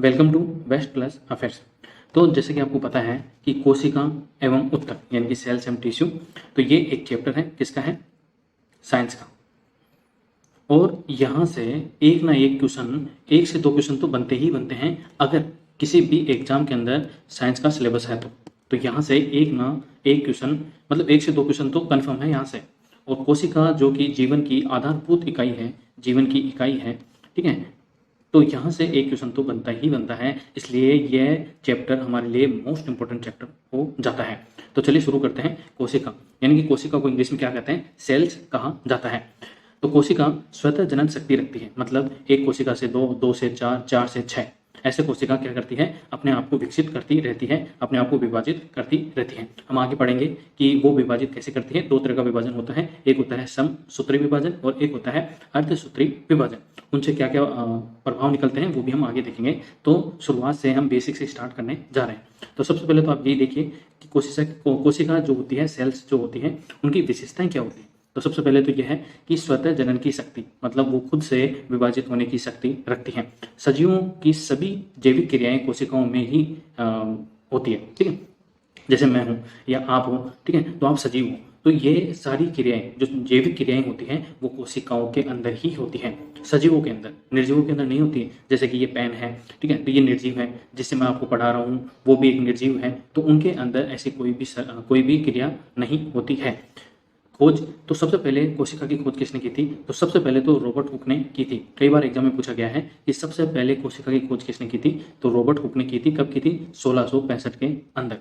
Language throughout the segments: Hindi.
Welcome to west plus affairs. तो जैसे कि आपको पता है कि कोशिका एवं ऊतक यानी कि सेल्स एंड टिश्यू, तो ये एक चैप्टर है किसका है, साइंस का। और यहाँ से एक ना एक क्वेश्चन, एक से दो क्वेश्चन तो बनते ही बनते हैं अगर किसी भी एग्जाम के अंदर साइंस का सिलेबस है तो यहाँ से एक ना एक क्वेश्चन, मतलब एक से दो क्वेश्चन तो कन्फर्म है यहाँ से। और कोशिका जो कि जीवन की आधारभूत इकाई है, जीवन की इकाई है, ठीक है, तो यहाँ से एक क्वेश्चन तो बनता ही बनता है, इसलिए यह चैप्टर हमारे लिए मोस्ट इंपॉर्टेंट चैप्टर हो जाता है। तो चलिए शुरू करते हैं। कोशिका यानी कि कोशिका को इंग्लिश में क्या कहते हैं, सेल्स कहा जाता है। तो कोशिका स्वतः जनन शक्ति रखती है, मतलब एक कोशिका से दो, दो से चार, चार से छः, ऐसे कोशिका क्या करती है, अपने आप को विकसित करती रहती है, अपने आप को विभाजित करती रहती है। हम आगे पढ़ेंगे कि वो विभाजित कैसे करती है। दो तरह का विभाजन होता है, एक होता है समसूत्री विभाजन और एक होता है अर्धसूत्री विभाजन। उनसे क्या क्या प्रभाव निकलते हैं वो भी हम आगे देखेंगे। तो शुरुआत से हम बेसिक से स्टार्ट करने जा रहे हैं। तो सबसे पहले तो आप यही देखिए कि कोशिका जो होती है, सेल्स जो होती हैं, उनकी विशेषताएं क्या होती हैं। तो सबसे पहले तो यह है कि स्वतः जनन की शक्ति, मतलब वो खुद से विभाजित होने की शक्ति रखती हैं। सजीवों की सभी जैविक क्रियाएं कोशिकाओं में ही होती है, ठीक है। जैसे मैं हूँ या आप हो, ठीक है, तो आप सजीव हो, तो ये सारी क्रियाएं जो जैविक क्रियाएं होती हैं वो कोशिकाओं के अंदर ही होती हैं, सजीवों के अंदर, निर्जीवों के अंदर नहीं होती है। जैसे कि ये पेन है, ठीक है, तो ये निर्जीव है, जिससे मैं आपको पढ़ा रहा हूँ वो भी एक निर्जीव है, तो उनके अंदर ऐसी कोई भी क्रिया नहीं होती है। खोज, तो सबसे पहले कोशिका की खोज किसने की थी, तो सबसे पहले तो रॉबर्ट हुक ने की थी। कई बार एग्जाम में पूछा गया है कि सबसे पहले कोशिका की खोज किसने की थी, तो रॉबर्ट हुक ने की थी। कब की थी, 1665 के अंदर।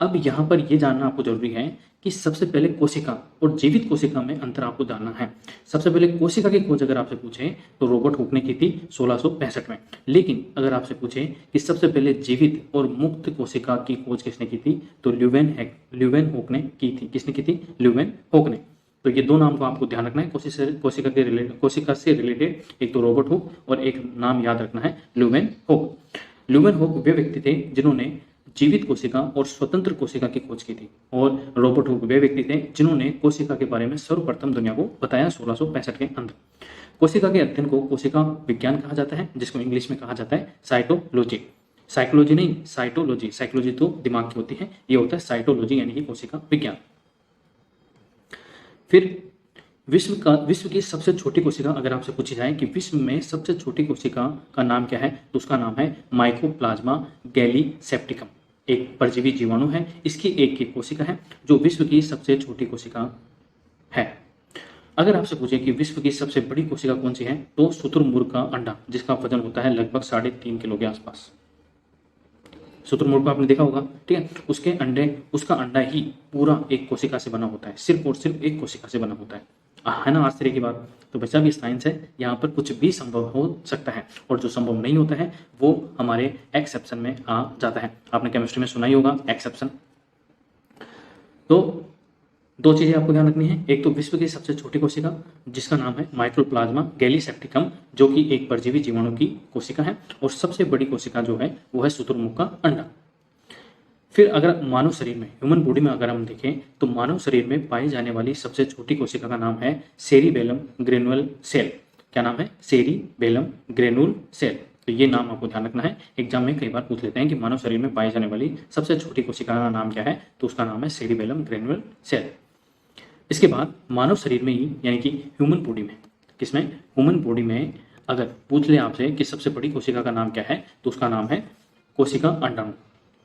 अब यहाँ पर यह जानना आपको जरूरी है कि सबसे पहले कोशिका और जीवित कोशिका में अंतर आपको जानना है। सबसे पहले कोशिका की खोज अगर आपसे पूछे तो रॉबर्ट हुक ने की थी 1665 में। लेकिन अगर आपसे पूछे कि सबसे पहले जीवित और मुक्त कोशिका की खोज किसने की थी, तो ल्यूवेन होक ने की थी। किसने की थी, ल्यूवेन होक ने। तो ये दो नाम को आपको ध्यान रखना है, कोशिका से रिलेटेड, एक तो रॉबर्ट हुक और एक नाम याद रखना है, ल्यूवेन होक। ल्यूवेन होक वे व्यक्ति थे जिन्होंने जीवित कोशिका और स्वतंत्र कोशिका की खोज की थी, और रॉबर्ट हुक वे व्यक्ति थे जिन्होंने कोशिका के बारे में सर्वप्रथम दुनिया को बताया 1665 के अंदर। कोशिका के अध्ययन को कोशिका विज्ञान कहा जाता है, जिसको इंग्लिश में कहा जाता है साइटोलॉजी। साइकोलॉजी नहीं, साइटोलॉजी। साइकोलॉजी तो दिमाग की होती है, ये होता है साइटोलॉजी यानी कि कोशिका विज्ञान। फिर विश्व की सबसे छोटी कोशिका अगर आपसे पूछी जाए कि विश्व में सबसे छोटी कोशिका का नाम क्या है, तो उसका नाम है माइकोप्लाज्मा गैलीसेप्टिकम। एक परजीवी जीवाणु है, इसकी एक कोशिका है जो विश्व की सबसे छोटी कोशिका है। अगर आपसे पूछे कि विश्व की सबसे बड़ी कोशिका कौन सी है, तो शुतुरमुर्ग का अंडा, जिसका वजन होता है लगभग 3.5 किलो के आसपास। शुतुरमुर्ग को आपने देखा होगा, ठीक है, उसका अंडा ही पूरा एक कोशिका से बना होता है, सिर्फ और सिर्फ एक कोशिका से बना होता है ना। आश्चर्य की बात। तो बच्चा भी साइंस है, यहाँ पर कुछ भी संभव हो सकता है, और जो संभव नहीं होता है वो हमारे एक्सेप्शन में आ जाता है। आपने केमिस्ट्री में सुना ही होगा एक्सेप्शन। तो दो चीजें आपको ध्यान रखनी है, एक तो विश्व की सबसे छोटी कोशिका जिसका नाम है माइक्रोप्लाज्मा गैलीसेप्टिकम, जो कि एक परजीवी जीवाणु की कोशिका है, और सबसे बड़ी कोशिका जो है वो है शुतुरमुर्ग का अंडा। फिर अगर मानव शरीर में, ह्यूमन बॉडी में अगर हम देखें, तो मानव शरीर में पाई जाने वाली सबसे छोटी कोशिका का नाम है सेरिबेलम ग्रेनुल सेल। क्या नाम है, सेरिबेलम ग्रेनुल सेल। तो ये नाम आपको ध्यान रखना है, एग्जाम में कई बार पूछ लेते हैं कि मानव शरीर में पाई जाने वाली सबसे छोटी कोशिका का नाम क्या है, तो उसका नाम है सेरिबेलम ग्रेनुल सेल। इसके बाद मानव शरीर में ही, यानी कि ह्यूमन बॉडी में, किसमें, ह्यूमन बॉडी में अगर पूछ ले आपसे कि सबसे बड़ी कोशिका का नाम क्या है, तो उसका नाम है कोशिका अंडाणु।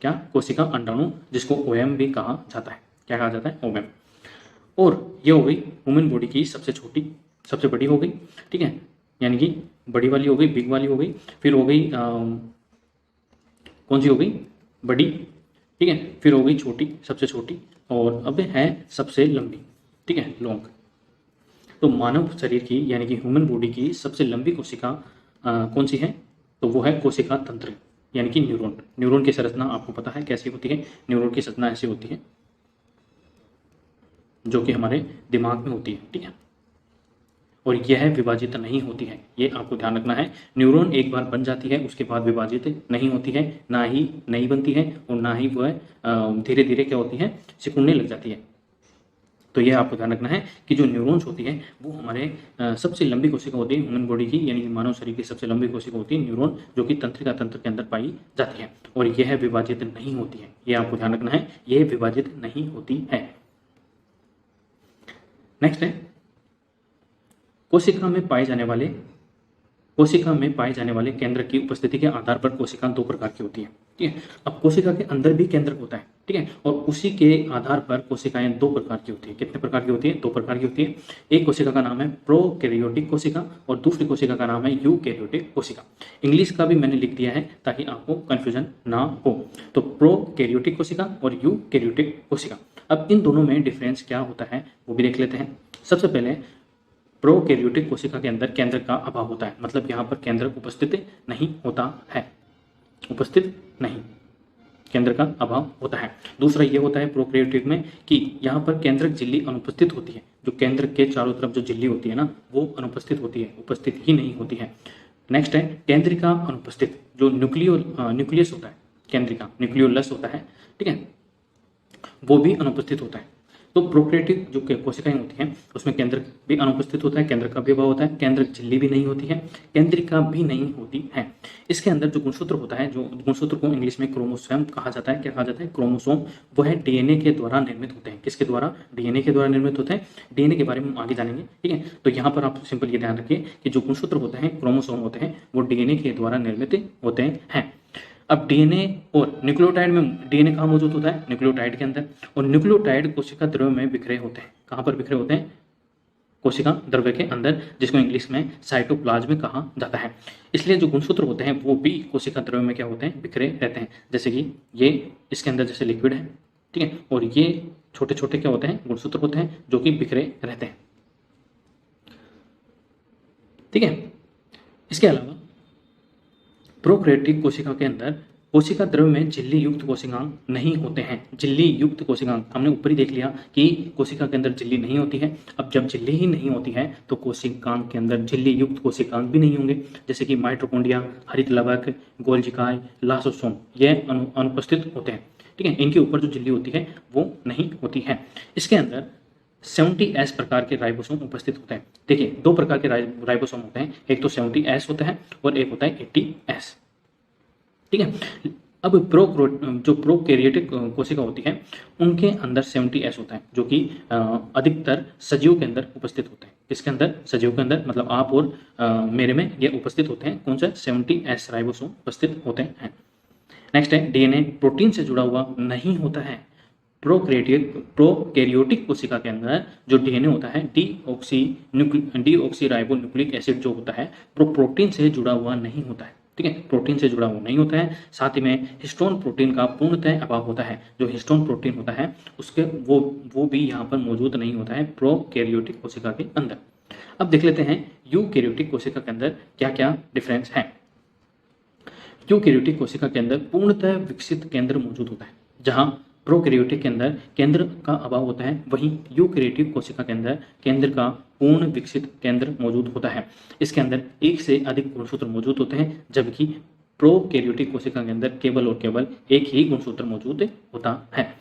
क्या, कोशिका अंडाणु, जिसको ओएम भी कहा जाता है। क्या कहा जाता है, ओएम। और ये हो गई ह्यूमन बॉडी की सबसे बड़ी हो गई, ठीक है, यानी कि बड़ी वाली हो गई, बिग वाली हो गई। फिर हो गई कौन सी हो गई, बड़ी, ठीक है, फिर हो गई छोटी, सबसे छोटी, और अब है सबसे लंबी, ठीक है, लॉन्ग। तो मानव शरीर की यानी कि ह्यूमन बॉडी की सबसे लंबी कोशिका कौन सी है, तो वो है कोशिका तंत्र, यानी कि न्यूरॉन। न्यूरॉन की संरचना आपको पता है कैसी होती है, न्यूरॉन की संरचना ऐसी होती है जो कि हमारे दिमाग में होती है, ठीक है, और यह विभाजित नहीं होती है, ये आपको ध्यान रखना है। न्यूरॉन एक बार बन जाती है उसके बाद विभाजित नहीं होती है, ना ही नहीं बनती है, और ना ही वह धीरे धीरे क्या होती है, सिकुड़ने लग जाती है। तो ये आपको ध्यान रखना है कि जो न्यूरॉन्स होती है वो हमारे सबसे लंबी कोशिका होती है ह्यूमन बॉडी की, यानी कि मानव शरीर की सबसे लंबी कोशिका होती है न्यूरॉन, जो कि तंत्रिका तंत्र के अंदर पाई जाती है और यह विभाजित नहीं होती है। ये आपको ध्यान रखना है, यह विभाजित नहीं होती है। नेक्स्ट है कोशिका में पाए जाने वाले केंद्र की उपस्थिति के आधार पर कोशिका दो प्रकार की होती है। ठीक है, अब कोशिका के अंदर भी केंद्र होता है, ठीक है, और उसी के आधार पर कोशिकाएं दो प्रकार की होती है। कितने प्रकार की होती है? दो प्रकार की होती है। एक कोशिका का नाम है प्रोकैरियोटिक कोशिका और दूसरी कोशिका का नाम है यूकैरियोटिक कोशिका। इंग्लिश का भी मैंने लिख दिया है ताकि आपको कंफ्यूजन ना हो। तो प्रोकैरियोटिक कोशिका और यूकैरियोटिक कोशिका, अब इन दोनों में डिफरेंस क्या होता है वो भी देख लेते हैं। सबसे पहले प्रोकैरियोटिक कोशिका के अंदर केंद्र का अभाव होता है, मतलब यहाँ पर केंद्र उपस्थित नहीं होता है, उपस्थित नहीं, केंद्र का अभाव होता है। दूसरा ये होता है प्रोकैरियोटिक में कि यहाँ पर केंद्रक झिल्ली अनुपस्थित होती है, जो केंद्र के चारों तरफ जो झिल्ली होती है ना वो अनुपस्थित होती है, उपस्थित ही नहीं होती है। नेक्स्ट है केंद्रिका अनुपस्थित, जो न्यूक्लियस होता है, केंद्रिका न्यूक्लियोलस होता है, ठीक है, वो भी अनुपस्थित होता है। तो प्रोकैरियोटिक जो कोशिकाएं होती हैं उसमें केंद्र भी अनुपस्थित होता है, केंद्र का भी अभाव होता है, केंद्रक झिल्ली भी नहीं होती है, केंद्रिका भी नहीं होती है। इसके अंदर जो गुणसूत्र होता है, जो गुणसूत्र को इंग्लिश में क्रोमोसोम कहा जाता है, क्या कहा जाता है? क्रोमोसोम, वो है डीएनए के द्वारा निर्मित होते हैं। किसके द्वारा? डीएनए के द्वारा निर्मित होते हैं। डीएनए के बारे में हम आगे जानेंगे, ठीक है। तो यहाँ पर आप सिंपल ये ध्यान रखिए कि जो गुणसूत्र होते हैं, क्रोमोसोम होते हैं, वो डीएनए के द्वारा निर्मित होते हैं। अब डीएनए और न्यूक्लियोटाइड में, डीएनए कहाँ मौजूद होता है? न्यूक्लियोटाइड के अंदर, और न्यूक्लियोटाइड कोशिका द्रव्य में बिखरे होते हैं। कहाँ पर बिखरे होते हैं? कोशिका द्रव्य के अंदर, जिसको इंग्लिश में साइटोप्लाज्म कहा जाता है। इसलिए जो गुणसूत्र होते हैं वो भी कोशिका द्रव्य में क्या होते हैं? बिखरे रहते हैं। जैसे कि ये इसके अंदर जैसे लिक्विड है, ठीक है, और ये छोटे छोटे क्या होते हैं? गुणसूत्र होते हैं जो कि बिखरे रहते हैं, ठीक है। इसके अलावा प्रोकैरियोटिक कोशिका के अंदर कोशिका द्रव्य में झिल्ली युक्त कोशिकांग नहीं होते हैं। झिल्ली युक्त कोशिकांग हमने ऊपर ही देख लिया कि कोशिका के अंदर झिल्ली नहीं होती है। अब जब झिल्ली ही नहीं होती है तो कोशिकांग के अंदर झिल्ली युक्त कोशिकांग भी नहीं होंगे, जैसे कि माइटोकॉन्ड्रिया, हरित लवक, गोल्जिकाय, लासोसोम, ये अनुपस्थित होते हैं, ठीक है। इनके ऊपर जो झिल्ली होती है वो नहीं होती है। इसके अंदर 70S प्रकार के राइबोसोम उपस्थित होते हैं। देखिए दो प्रकार के राइबोसोम होते हैं, एक तो 70S होता है और एक होता है 80S, ठीक है। अब जो प्रोकैरियोटिक कोशिका होती है उनके अंदर 70S होता है, जो कि अधिकतर सजीव के अंदर उपस्थित होते हैं। किसके अंदर? सजीव के अंदर, मतलब आप और मेरे में ये उपस्थित होते हैं। कौन सा? 70S राइबोसोम उपस्थित होते हैं। नेक्स्ट है डीएनए प्रोटीन से जुड़ा हुआ नहीं होता है। प्रोकैरियोटिक कोशिका के अंदर जो डीएनए होता है, डीऑक्सी राइबो न्यूक्लिक एसिड जो होता है, प्रोटीन से जुड़ा हुआ नहीं होता है, ठीक है, प्रोटीन से जुड़ा हुआ नहीं होता है। साथ ही में हिस्टोन प्रोटीन का पूर्णतः अभाव होता है। जो हिस्टोन प्रोटीन होता है उसके वो भी यहाँ पर मौजूद नहीं होता है प्रोकैरियोटिक कोशिका के अंदर। अब देख लेते हैं यूकैरियोटिक कोशिका के अंदर क्या क्या डिफरेंस है। यूकैरियोटिक कोशिका के अंदर पूर्णतः विकसित केंद्र मौजूद होता है। जहाँ प्रोकैरियोटिक के अंदर केंद्र का अभाव होता है, वहीं यूकैरियोटिक कोशिका के अंदर केंद्र का पूर्ण विकसित केंद्र मौजूद होता है। इसके अंदर एक से अधिक गुणसूत्र मौजूद होते हैं, जबकि प्रोकैरियोटिक कोशिका के अंदर केवल और केवल एक ही गुणसूत्र मौजूद होता है।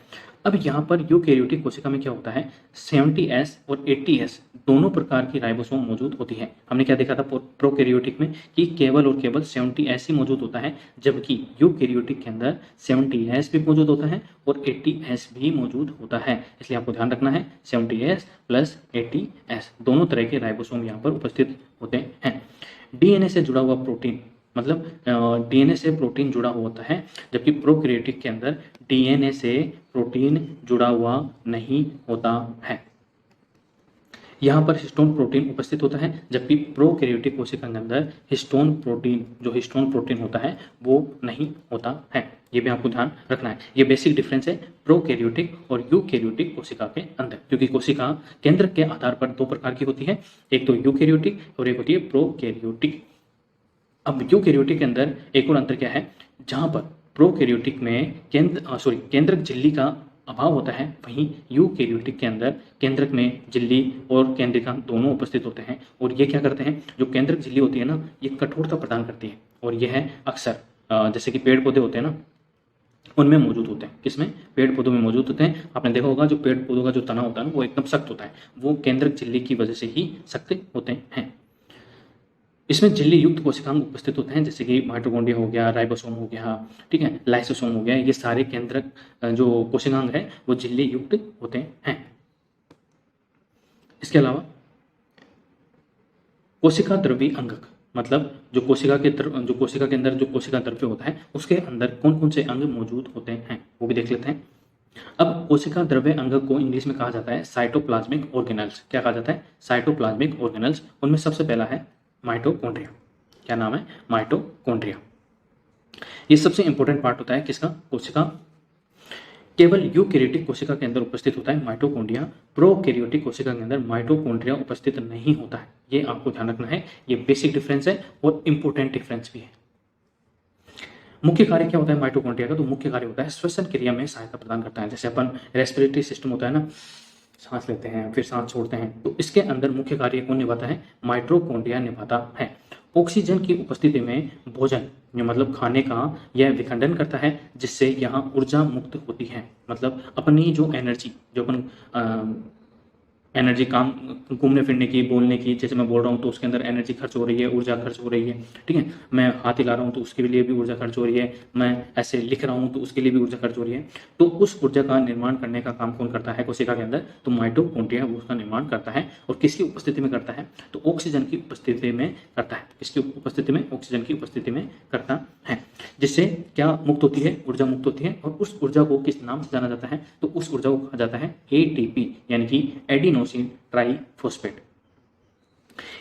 अब यहाँ पर यूकैरियोटिक कोशिका में क्या होता है? 70S और 80S दोनों प्रकार की राइबोसोम मौजूद होती है। हमने क्या देखा था प्रोकैरियोटिक में कि केवल और केवल 70S ही मौजूद होता है, जबकि यूकैरियोटिक के अंदर 70S भी मौजूद होता है और 80S भी मौजूद होता है। इसलिए आपको ध्यान रखना है 70S प्लस 80S दोनों तरह के राइबोसोम यहाँ पर उपस्थित होते हैं। डीएनए से जुड़ा हुआ प्रोटीन, मतलब डीएनए से प्रोटीन जुड़ा हुआ होता है, जबकि प्रोकैरियोटिक के अंदर डीएनए से प्रोटीन जुड़ा हुआ नहीं होता है। यहाँ पर हिस्टोन प्रोटीन उपस्थित होता है, जबकि प्रोकैरियोटिक कोशिका के अंदर हिस्टोन प्रोटीन होता है वो नहीं होता है। ये भी आपको ध्यान रखना है। ये बेसिक डिफरेंस है प्रोकैरियोटिक और यूकैरियोटिक कोशिका के अंदर, क्योंकि कोशिका केंद्र के आधार पर दो प्रकार की होती है, एक तो यूकैरियोटिक और एक होती है प्रोकैरियोटिक। अब यूकैरियोटिक के अंदर एक और अंतर क्या है? जहाँ पर प्रोकैरियोटिक में केंद्रक झिल्ली का अभाव होता है, वहीं यूकैरियोटिक के अंदर केंद्रक में झिल्ली और केंद्रिका दोनों उपस्थित होते हैं। और ये क्या करते हैं? जो केंद्रक झिल्ली होती है ना, ये कठोरता प्रदान करती है, और यह है अक्सर जैसे कि पेड़ पौधे होते हैं ना, उनमें मौजूद होते हैं। किसमें? पेड़ पौधों में मौजूद होते हैं। आपने देखा होगा जो पेड़ पौधों का जो तना होता है ना वो एकदम सख्त होता है, वो केंद्रक झिल्ली की वजह से ही सख्त होते हैं। इसमें झिल्ली युक्त कोशिकांग उपस्थित होते हैं, जैसे कि माइटोकॉन्ड्रिया हो गया, राइबोसोम हो गया, ठीक है, लाइसोसोम हो गया, ये सारे केंद्रक जो कोशिकांग है वो झिल्ली युक्त होते हैं। इसके अलावा कोशिका द्रव्य अंगक, मतलब जो कोशिका के अंदर जो कोशिका द्रव्य होता है उसके अंदर कौन कौन से अंग मौजूद होते हैं वो भी देख लेते हैं। अब कोशिका द्रव्य अंगक को इंग्लिश में कहा जाता है साइटोप्लाज्मिक ऑर्गेनल्स। क्या कहा जाता है? Cytoplasmic organelles. उनमें सबसे पहला है माइटोकॉन्ड्रिया। क्या नाम है? माइटोकॉन्ड्रिया। ये सबसे इंपॉर्टेंट पार्ट होता है किसका? कोशिका। केवल यूकैरियोटिक कोशिका के अंदर उपस्थित होता है माइटोकॉन्ड्रिया। प्रोकैरियोटिक कोशिका के अंदर माइटोकॉन्ड्रिया उपस्थित नहीं होता है। ये आपको ध्यान रखना है, ये बेसिक डिफरेंस है और इंपॉर्टेंट डिफरेंस भी है। मुख्य कार्य क्या होता है माइटोकॉन्ड्रिया का? तो मुख्य कार्य होता है श्वसन क्रिया में सहायता प्रदान करता है। जैसे अपन रेस्पिरेटरी सिस्टम होता है ना, सांस लेते हैं फिर सांस छोड़ते हैं, तो इसके अंदर मुख्य कार्य कौन निभाता है? माइटोकॉन्ड्रिया निभाता है। ऑक्सीजन की उपस्थिति में भोजन मतलब खाने का यह विखंडन करता है, जिससे यहाँ ऊर्जा मुक्त होती है। मतलब अपनी जो एनर्जी, जो अपन एनर्जी काम घूमने फिरने की, बोलने की, जैसे मैं बोल रहा हूँ तो उसके अंदर एनर्जी खर्च हो रही है, ऊर्जा खर्च हो रही है, ठीक है। मैं हाथ हिला रहा हूँ तो उसके लिए भी ऊर्जा खर्च हो रही है, मैं ऐसे लिख रहा हूँ तो उसके लिए भी ऊर्जा खर्च हो रही है। तो उस ऊर्जा का निर्माण करने का काम कौन करता है कोशिका के अंदर? तो माइटोकॉन्ड्रिया वो उसका निर्माण करता है। और किसकी उपस्थिति में करता है? तो ऑक्सीजन की उपस्थिति में करता है। किसकी उपस्थिति में? ऑक्सीजन की उपस्थिति में करता है। जिससे क्या मुक्त होती है? ऊर्जा मुक्त होती है। और उस ऊर्जा को किस नाम से जाना जाता है? तो उस ऊर्जा को कहा जाता है ATP, यानी कि एडिनोसिन ट्राइफॉस्फेट।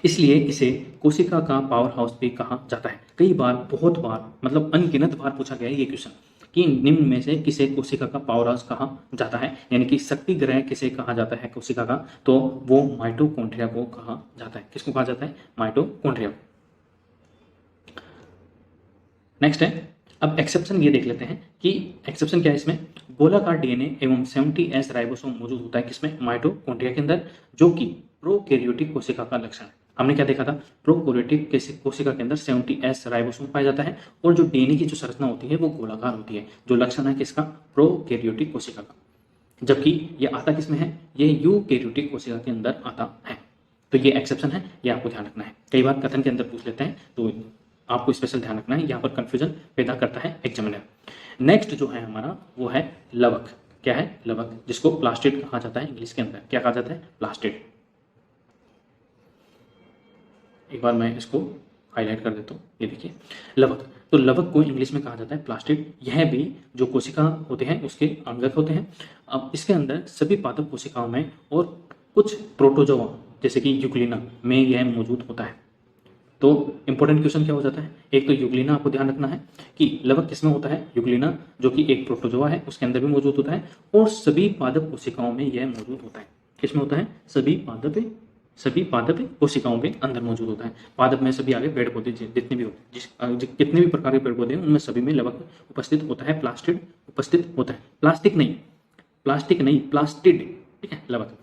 इसलिए इसे कोशिका का पावर हाउस भी कहा जाता है। कई बार, बहुत बार, मतलब अनगिनत बार पूछा गया है ये क्वेश्चन कि निम्न में से किसे कोशिका का पावर हाउस कहा जाता है, यानी कि शक्ति ग्रह किसे कहा जाता है कोशिका का? तो वो माइटोकॉन्ड्रिया को कहा जाता है। किसको कहा जाता है? माइटोकॉन्ड्रिया। नेक्स्ट है, अब एक्सेप्शन ये देख लेते हैं कि एक्सेप्शन क्या है इसमें? गोलाकार डीएनए एवं 70S राइबोसोम मौजूद होता है किसमें? माइटोकॉन्ड्रिया के अंदर, जो कि प्रोकैरियोटिक कोशिका का लक्षण है। हमने क्या देखा था? प्रोकैरियोटिक कोशिका के अंदर 70S राइबोसोम पाया जाता है और जो डीएनए की जो संरचना होती है वो गोलाकार होती है, जो लक्षण है किसका? प्रोकैरियोटिक कोशिका का। जबकि ये आता किसमें है? ये यूकैरियोटिक कोशिका के अंदर आता है। तो ये एक्सेप्शन है, ये आपको ध्यान रखना है। कई बार कथन के अंदर पूछ लेते हैं तो आपको स्पेशल ध्यान रखना है, यहाँ पर कंफ्यूजन पैदा करता है एग्जामिनर। नेक्स्ट जो है हमारा वो है लवक। क्या है? लवक, जिसको प्लास्टिड कहा जाता है इंग्लिश के अंदर। क्या कहा जाता है? प्लास्टिड। एक बार मैं इसको हाईलाइट कर देता हूँ, ये देखिए लवक। तो लवक को इंग्लिश में कहा जाता है प्लास्टिड। यह भी जो कोशिका होते हैं उसके अंगक होते हैं। अब इसके अंदर सभी पादप कोशिकाओं में और कुछ प्रोटोजोआ जैसे कि यूग्लिना में यह मौजूद होता है। तो इंपॉर्टेंट क्वेश्चन क्या हो जाता है? एक तो यूग्लिना आपको ध्यान रखना है कि लवक किसमें होता है? यूग्लिना, जो कि एक प्रोटोजोआ है, उसके अंदर भी मौजूद होता है। और सभी पादप कोशिकाओं में यह मौजूद होता है। किसमें होता है? सभी पादप कोशिकाओं के अंदर मौजूद होता है। पादप में सभी आगे पेड़ पौधे जितने भी होते हैं, कितने भी प्रकार के पेड़ पौधे हैं उनमें सभी में लवक उपस्थित होता है, प्लास्टिड उपस्थित होता है। प्लास्टिक नहीं, प्लास्टिड, ठीक है, लवक।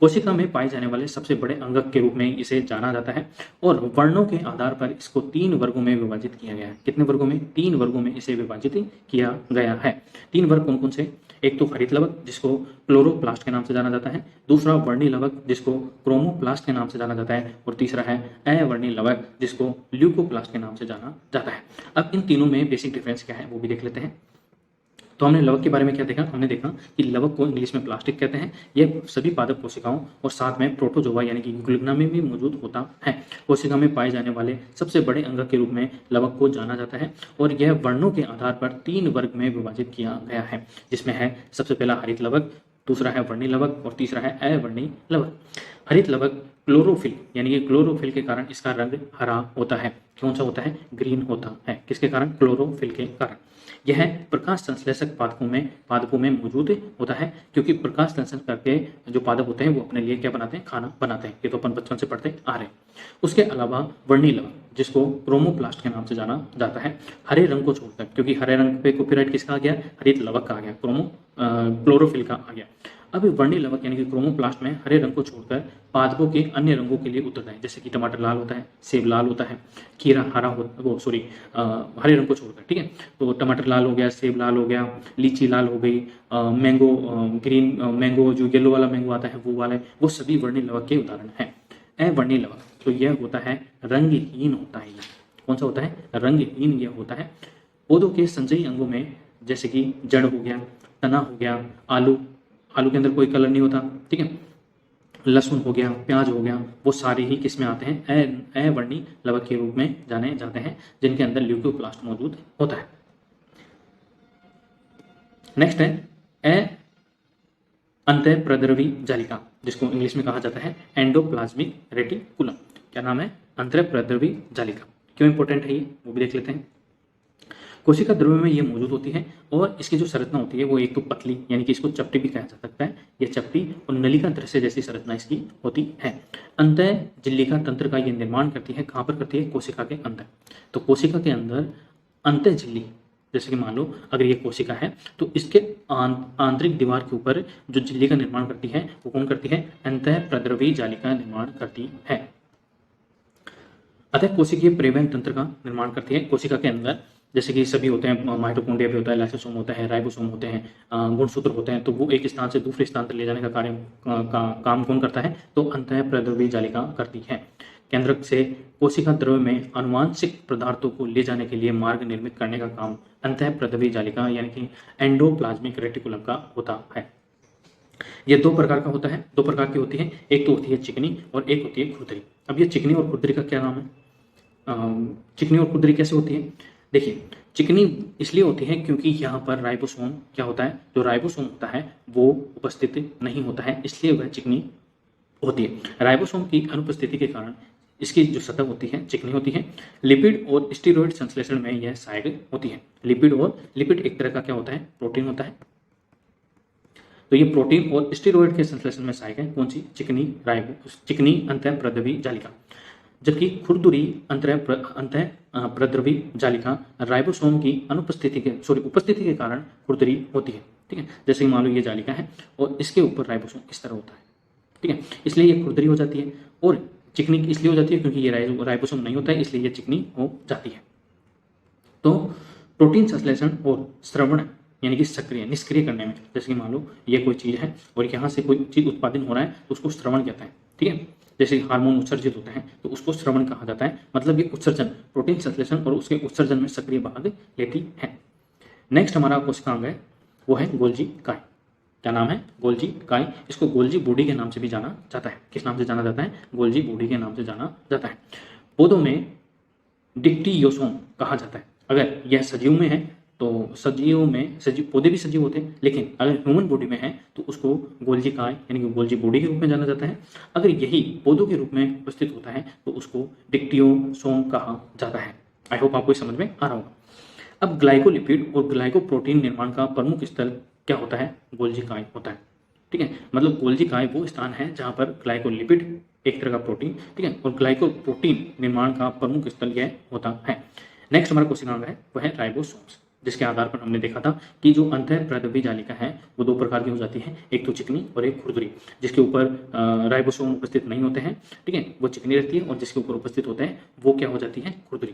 कोशिका में पाए जाने वाले सबसे बड़े अंगक के रूप में इसे जाना जाता है और वर्णों के आधार पर इसको 3 वर्गों में विभाजित किया गया है। कितने वर्गों में? 3 वर्गों में इसे विभाजित किया गया है। 3 वर्ग कौन कौन से? एक तो हरित लवक, जिसको क्लोरोप्लास्ट के नाम से जाना जाता है। दूसरा वर्णी लवक, जिसको क्रोमोप्लास्ट के नाम से जाना जाता है। और तीसरा है अवर्णी लवक, जिसको ल्यूकोप्लास्ट के नाम से जाना जाता है। अब इन तीनों में बेसिक डिफरेंस क्या है वो भी देख लेते हैं। तो हमने लवक के बारे में क्या देखा? हमने देखा कि लवक को इंग्लिश में प्लास्टिक कहते हैं। यह सभी पादप कोशिकाओं और साथ में प्रोटोजोआ यानी कि यूग्लिना में भी मौजूद होता है। कोशिका में पाए जाने वाले सबसे बड़े अंग के रूप में लवक को जाना जाता है और यह वर्णों के आधार पर 3 वर्ग में विभाजित किया गया है, जिसमें है सबसे पहला हरित लवक, दूसरा है वर्णी लवक और तीसरा है अवर्णी लवक। हरित लवक क्लोरोफिल, यानी कि क्लोरोफिल के कारण इसका रंग हरा होता है। कौन सा होता है? ग्रीन होता है। किसके कारण? क्लोरोफिल के कारण। यह प्रकाश संश्लेषक पादपों में मौजूद होता है, क्योंकि प्रकाश संश्लेषण करके जो पादप होते हैं वो अपने लिए क्या बनाते हैं? खाना बनाते हैं। ये तो अपन बचपन से पढ़ते आ रहे हैं। उसके अलावा वर्णी लवक, जिसको क्रोमोप्लास्ट के नाम से जाना जाता है, हरे रंग को छोड़कर, क्योंकि हरे रंग पे कॉपीराइट किसका आ गया? हरित लवक का आ गया, क्लोरोफिल का आ गया। अब वर्णी लवक यानी कि क्रोमोप्लास्ट में हरे रंग को छोड़कर पादपों के अन्य रंगों के लिए उत्तरदायी, जैसे कि टमाटर लाल होता है, सेब लाल होता है, खीरा हरा होता वो सॉरी हरे रंग को छोड़कर, ठीक है। तो टमाटर लाल हो गया, सेब लाल हो गया, लीची लाल हो गई, मैंगो ग्रीन मैंगो जो येलो वाला मैंगो आता है वो वाला है, वो सभी वर्णी लवक के उदाहरण हैं। अवर्णी लवक तो यह होता है रंगहीन होता है। कौन सा होता है? रंगहीन यह होता है। पौधों के संचयी अंगों में जैसे कि जड़ हो गया, तना हो गया, आलू के अंदर कोई कलर नहीं होता, ठीक है, लहसुन हो गया, प्याज हो गया, वो सारे ही किसमें आते हैं? अवर्णी लवक के रूप में जाने जाते हैं, जिनके अंदर ल्यूकोप्लास्ट मौजूद होता है। नेक्स्ट है अंतःप्रद्रवी जालिका, जिसको इंग्लिश में कहा जाता है एंडोप्लाज्मिक रेटिकुलम। क्या नाम है? अंतःप्रद्रवी जालिका। क्यों इंपॉर्टेंट है ये, वो भी देख लेते हैं। कोशिका द्रव्य में ये मौजूद होती है और इसकी जो संरचना होती है वो एक तो पतली यानी कि इसको चपटी भी कहा जा सकता है, ये चपटी और नलिका दृश्य जैसी संरचना इसकी होती है। अंतः झिल्लिका तंत्र का ये निर्माण करती है, कहाँ पर करती है? कोशिका के अंदर। तो कोशिका के अंदर अंतः झिल्ली, जैसे कि मान लो अगर ये कोशिका है तो इसके आंतरिक दीवार के ऊपर जो झिल्ली का निर्माण करती है वो कौन करती है? अंतःप्रद्रवी जालिका निर्माण करती है। अतः कोशिकीय परिवहन तंत्र का निर्माण करती है कोशिका के अंदर, जैसे कि सभी होते हैं, माइटोकॉन्ड्रिया भी होता है, लाइसोसोम होता है, राइबोसोम होते हैं, गुणसूत्र होते हैं, तो वो एक स्थान से दूसरे स्थान तक ले जाने का काम कौन करता है? तो अंतःप्रद्रवी जालिका करती है। केंद्रक से कोशिका द्रव्य में आनुवांशिक पदार्थों को ले जाने के लिए मार्ग निर्मित करने का काम अंतःप्रद्रवी जालिका यानी कि एंडोप्लाज्मिक रेटिकुलम का होता है। ये दो प्रकार का होता है, दो प्रकार की होती है, एक तो होती है चिकनी और एक होती है खुरदरी। अब ये चिकनी और खुरदरी का क्या नाम है? चिकनी और खुरदरी कैसे होती है? देखिए, चिकनी इसलिए होती है क्योंकि यहाँ पर राइबोसोम क्या होता है? जो राइबोसोम होता है वो उपस्थित नहीं होता है, इसलिए वह चिकनी होती है। राइबोसोम की अनुपस्थिति के कारण इसकी जो सतह होती है चिकनी होती है। लिपिड और स्टीरॉयड संश्लेषण में यह सहायक होती है। लिपिड एक तरह का क्या होता है? प्रोटीन होता है। तो ये प्रोटीन और स्टीरॉयड के संश्लेषण में सहायक है। कौन सी? चिकनी अंतःप्रद्रवी जालिका। जबकि खुरदुरी अंतःप्रद्रवी जालिका राइबोसोम की उपस्थिति के कारण खुरदरी होती है, ठीक है। जैसे मान लो ये जालिका है और इसके ऊपर राइबोसोम इस तरह होता है, ठीक है, इसलिए ये खुरदरी हो जाती है। और चिकनी इसलिए हो जाती है क्योंकि ये राइबोसोम नहीं होता है, इसलिए ये चिकनी हो जाती है। तो प्रोटीन संश्लेषण और श्रवण यानी कि निष्क्रिय करने में, जैसे कि मान लो ये कोई चीज़ है और यहाँ से कोई चीज़ उत्पादन हो रहा है तो उसको श्रवण कहते हैं, ठीक है। जैसे हार्मोन उत्सर्जित होते हैं तो उसको श्रवण कहा जाता है, मतलब ये उत्सर्जन, प्रोटीन संश्लेषण और उसके उत्सर्जन में सक्रिय भाग लेती है। नेक्स्ट हमारा कोशिकांग है वो है गोल्जी काय। क्या नाम है? गोल्जी काय। इसको गोल्जी बॉडी के नाम से भी जाना जाता है। किस नाम से जाना जाता है? गोल्जी बॉडी के नाम से जाना जाता है। पौधों में डिक्टियोसोम कहा जाता है। अगर यह सजीव में है तो पौधे भी सजीव होते हैं, लेकिन अगर ह्यूमन बॉडी में है तो उसको गोल्जी काय यानी कि गोल्जी बॉडी के रूप में जाना जाता है। अगर यही पौधों के रूप में उपस्थित होता है तो उसको डिक्टियोसोम कहा जाता है। आई होप आपको समझ में आ रहा होगा। अब ग्लाइकोलिपिड और ग्लाइकोप्रोटीन निर्माण का प्रमुख स्थल क्या होता है? गोल्जी काय होता है, ठीक है। मतलब गोल्जी काय वो स्थान है जहाँ पर ग्लाइकोलिपिड एक तरह का प्रोटीन, ठीक है, और ग्लाइकोप्रोटीन निर्माण का प्रमुख स्थल यह होता है। नेक्स्ट हमारा कोशिकांग है वह है राइबोसोम्स, जिसके आधार पर हमने देखा था कि जो अंतःप्रद्रवी जालिका है वो दो प्रकार की हो जाती है, एक तो चिकनी और एक खुरदरी। जिसके ऊपर राइबोसोम उपस्थित नहीं होते हैं, ठीक है, वो चिकनी रहती है, और जिसके ऊपर उपस्थित होते हैं वो क्या हो जाती है? खुरदरी।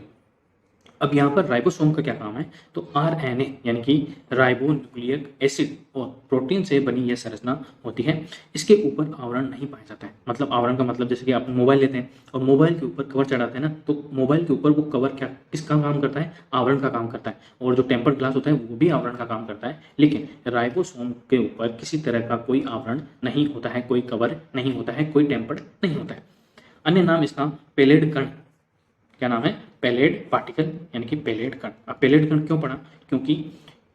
अब यहाँ पर राइबोसोम का क्या काम है? तो आरएनए यानी कि राइबो न्यूक्लिक एसिड और प्रोटीन से बनी यह संरचना होती है। इसके ऊपर आवरण नहीं पाया जाता है। मतलब आवरण का मतलब जैसे कि आप मोबाइल लेते हैं और मोबाइल के ऊपर कवर चढ़ाते हैं ना, तो मोबाइल के ऊपर वो कवर किसका काम करता है? आवरण का काम करता है। और जो टेम्पर्ड ग्लास होता है वो भी आवरण का काम करता है। लेकिन राइबोसोम के ऊपर किसी तरह का कोई आवरण नहीं होता है, कोई कवर नहीं होता है, कोई टेम्पर्ड नहीं होता है। अन्य नाम इसका पेलेड कण। क्या नाम है? पेलेड पार्टिकल यानी कि पेलेड कण। अब पेलेड कण क्यों पढ़ा? क्योंकि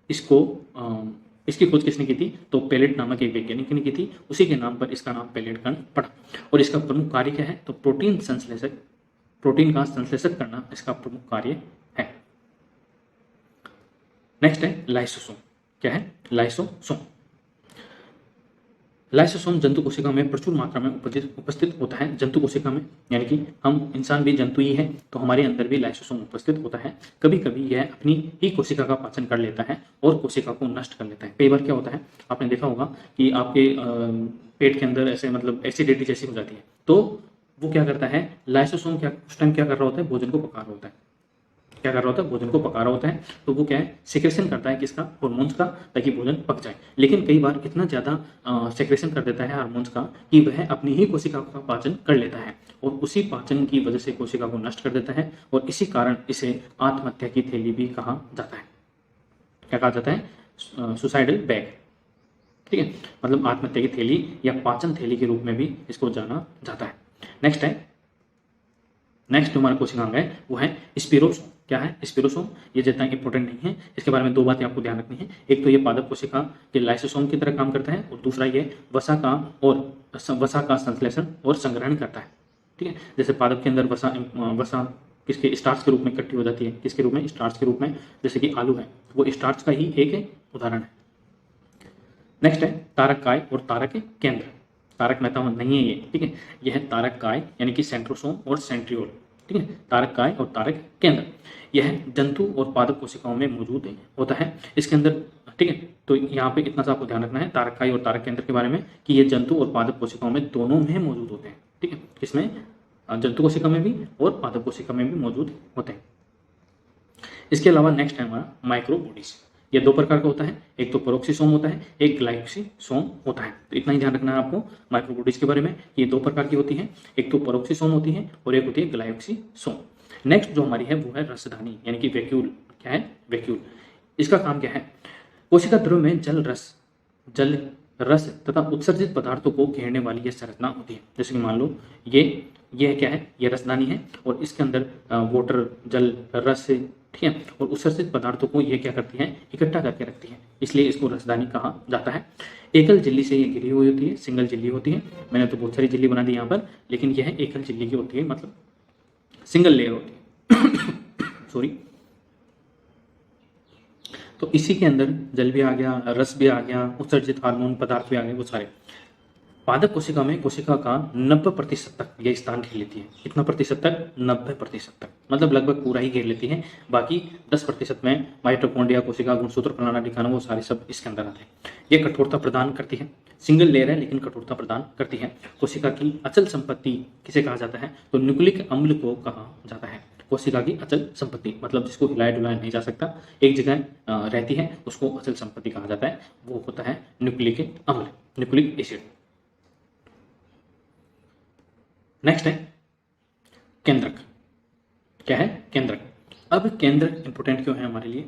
इसकी खोज किसने की थी? तो पेलेट नामक एक वैज्ञानिक ने की थी, उसी के नाम पर इसका नाम पेलेट कण पड़ा। और इसका प्रमुख कार्य क्या है? तो प्रोटीन का संश्लेषक करना इसका प्रमुख कार्य है। नेक्स्ट है लाइसोसोम। क्या है? लाइसोसोम। लाइसोसोम जंतु कोशिका में प्रचुर मात्रा में उपस्थित होता है। जंतु कोशिका में यानी कि हम इंसान भी जंतु ही है, तो हमारे अंदर भी लाइसोसोम उपस्थित होता है। कभी कभी यह अपनी ही कोशिका का पाचन कर लेता है और कोशिका को नष्ट कर लेता है। कई बार क्या होता है, आपने देखा होगा कि आपके पेट के अंदर ऐसे मतलब एसिडिटी जैसी हो जाती है, तो वो क्या करता है, लाइसोसोम क्या उस टाइम क्या कर रहा होता है, भोजन को पका रहा होता है। क्या कर रहा होता है, भोजन को पका रहा होता है, तो वो क्या है, सिक्रेशन करता है किसका, हार्मोन्स का, ताकि भोजन पक जाए। लेकिन कई बार इतना ज़्यादा सिक्रेशन कर देता है हार्मोन्स का कि वह अपनी ही कोशिका का पाचन कर लेता है और उसी पाचन की वजह से कोशिका को नष्ट कर देता है और इसी कारण इसे आत्महत्या की थैली भी कहा जाता है। क्या कहा जाता है, सुसाइडल बैग। ठीक है, मतलब आत्महत्या की थैली या पाचन थैली के रूप में भी इसको जाना जाता है। नेक्स्ट जो हमारा कोशिकांग है वो है स्पिरोसोम। क्या है स्पिरोसोम, ये जितना इंपॉर्टेंट नहीं है, इसके बारे में दो बातें आपको ध्यान रखनी है। एक तो ये पादप कोशिका के लाइसोसोम की तरह काम करता है और दूसरा ये वसा का संश्लेषण और संग्रहण करता है। ठीक है, जैसे पादप के अंदर वसा किसके स्टार्च के रूप में इकट्ठी हो जाती है, किसके रूप में, स्टार्च के रूप में, जैसे कि आलू है वो स्टार्च का ही एक उदाहरण है। नेक्स्ट है तारक काय और तारक केंद्र। तारक मेहता नहीं है ये, ठीक है, यह है तारक काय यानी कि सेंट्रोसोम और सेंट्रियोल। ठीक है, तारक काय और तारक केंद्र यह जंतु और पादप कोशिकाओं में मौजूद होता है इसके अंदर। ठीक है, तो यहाँ पे इतना सा आपको ध्यान रखना है तारक काय और तारक केंद्र के बारे में कि ये जंतु और पादप कोशिकाओं में दोनों में मौजूद होते हैं। ठीक है, इसमें जंतु कोशिका में भी और पादप कोशिका में भी मौजूद होते हैं। इसके अलावा नेक्स्ट है हमारा माइक्रोबॉडीज। ये दो प्रकार का होता है, एक तो पेरोक्सिसोम होता है, एक ग्लाइकोसिसोम होता है। तो इतना ही ध्यान रखना है आपको माइक्रोबॉडीज के बारे में, ये दो प्रकार की होती है, एक तो पेरोक्सिसोम होती है और एक होती है ग्लाइकोसिसोम। नेक्स्ट जो हमारी है वो है रसधानी यानी कि वैक्यूल। क्या है, वैक्यूल। इसका काम क्या है, कोशिका द्रव्य में जल रस तथा उत्सर्जित पदार्थों को घेरने वाली यह संरचना होती है। जैसे कि मान लो ये क्या है, ये रसदानी है और इसके अंदर वाटर, जल, रस, ठीक है, और उत्सर्जित पदार्थों को ये क्या करती है, इकट्ठा करके रखती है, इसलिए इसको रसदानी कहा जाता है। एकल झिल्ली से ये घिरी हुई होती है, सिंगल झिल्ली होती है। मैंने तो बहुत सारी झिल्ली बना दी यहाँ पर, लेकिन यह एकल झिल्ली की होती है, मतलब सिंगल लेयर होती है। सॉरी। तो इसी के अंदर जल भी आ गया, रस भी आ गया, उत्सर्जित हार्मोन पदार्थ भी आ गए, वो सारे। पादप कोशिका में कोशिका का 90% तक यह स्थान घेर लेती है। कितना प्रतिशत तक, 90% तक, मतलब लगभग पूरा ही घेर लेती है। बाकी 10% में माइटोकॉन्ड्रिया, कोशिका, गुणसूत्र, फलाना ढिकाना, वो सारे सब इसके अंदर आते हैं। यह कठोरता प्रदान करती है, सिंगल लेयर है लेकिन कठोरता प्रदान करती है। कोशिका की अचल संपत्ति किसे कहा जाता है, तो न्यूक्लिक अम्ल को कहा जाता है। कोशिका की अचल संपत्ति मतलब जिसको हिलाया डुलाया नहीं जा सकता, एक जगह रहती है, उसको अचल संपत्ति कहा जाता है। वो होता है न्यूक्लिक अम्ल, न्यूक्लिक एसिड। नेक्स्ट है केंद्रक। क्या है, केंद्रक। अब केंद्रक इंपोर्टेंट क्यों है हमारे लिए,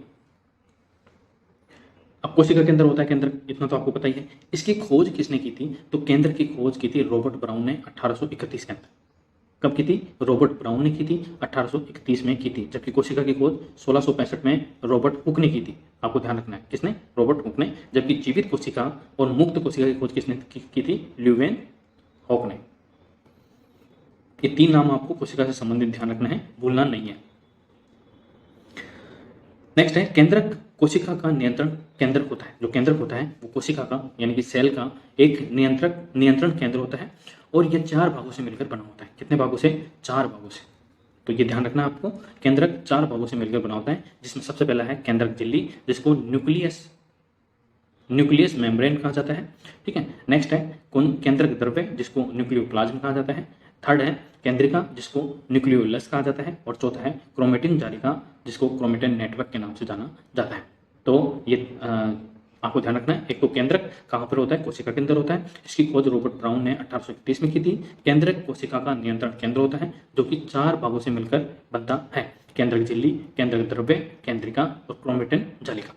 अब कोशिका के अंदर होता है केंद्रक, इतना तो आपको पता ही है। इसकी खोज किसने की थी, तो केंद्र की खोज की थी रॉबर्ट ब्राउन ने 1831 के अंदर। कब की थी, रॉबर्ट ब्राउन ने की थी, 1831 में की थी। जबकि कोशिका की खोज 1665 में रॉबर्ट हुक ने की थी। आपको ध्यान रखना है, किसने, रॉबर्ट हुक ने। जबकि जीवित कोशिका और मुक्त कोशिका की खोज किसने की थी, ल्यूवेन हॉक ने। ये तीन नाम आपको कोशिका से संबंधित ध्यान रखना है, भूलना नहीं है। नेक्स्ट है केंद्रक। कोशिका का नियंत्रण केंद्रक होता है। जो केंद्रक होता है वो कोशिका का यानी कि सेल का एक नियंत्रण केंद्र होता है और यह 4 भागों से मिलकर बना होता है। कितने भागों से, 4 भागों से। तो ये ध्यान रखना आपको, केंद्रक 4 भागों से मिलकर बना होता है, जिसमें सबसे पहला है केंद्रक झिल्ली, जिसको न्यूक्लियस मेम्ब्रेन कहा जाता है। ठीक है, नेक्स्ट है केंद्रक द्रव्य, जिसको न्यूक्लियोप्लाज्म कहा जाता है। थर्ड है केंद्रिका, जिसको न्यूक्लियोलस कहा जाता है। और चौथा है क्रोमेटिन जालिका, जिसको क्रोमेटिन नेटवर्क के नाम से जाना जाता है। तो ये आपको ध्यान रखना है। एक तो केंद्रक कहाँ पर होता है, कोशिका के अंदर होता है। इसकी खोज रॉबर्ट ब्राउन ने 1831 में की थी। केंद्रक कोशिका का नियंत्रण केंद्र होता है, जो कि 4 भागों से मिलकर बनता है। केंद्रक झिल्ली, केंद्रक द्रव्य, केंद्रिका और क्रोमेटिन जालिका।